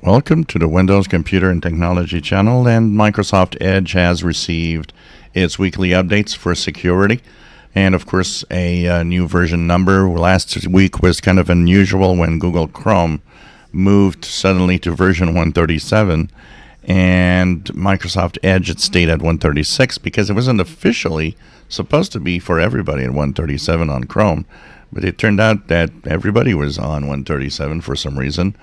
Welcome to the Windows Computer and Technology channel, and Microsoft Edge has received its weekly updates for security and of course a new version number. Last week was kind of unusual when Google Chrome moved suddenly to version 137 and Microsoft Edge had stayed at 136 because it wasn't officially supposed to be for everybody at 137 on Chrome, but it turned out that everybody was on 137 for some reason.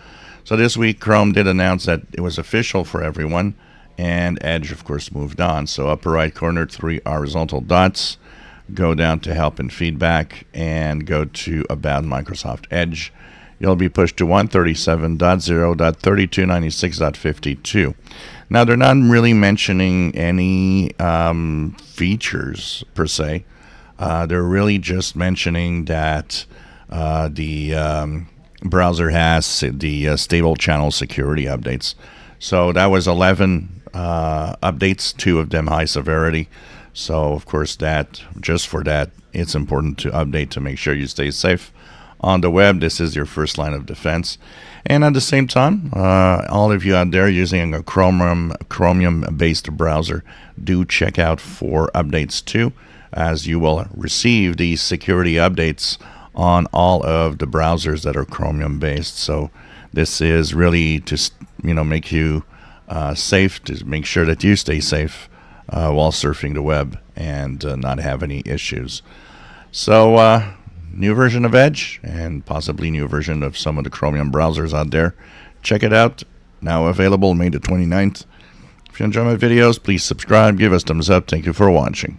So this week, Chrome did announce that it was official for everyone, and Edge, of course, moved on. So upper right corner, 3 horizontal dots. Go down to Help and Feedback, and go to About Microsoft Edge. You'll be pushed to 137.0.3296.52. Now, they're not really mentioning any features, per se. They're really just mentioning that the browser has the stable channel security updates. So that was 11 updates, 2 of them high severity. So of course that, just for that, it's important to update to make sure you stay safe on the web. This is your first line of defense. And at the same time, all of you out there using a Chromium based browser, do check out for updates too, as you will receive these security updates on all of the browsers that are Chromium based. So this is really to make you safe, to make sure that you stay safe while surfing the web and not have any issues. So new version of Edge and possibly new version of some of the Chromium browsers out there. Check it out. Now available May the 29th. If you enjoy my videos, please subscribe, give us thumbs up. Thank you for watching.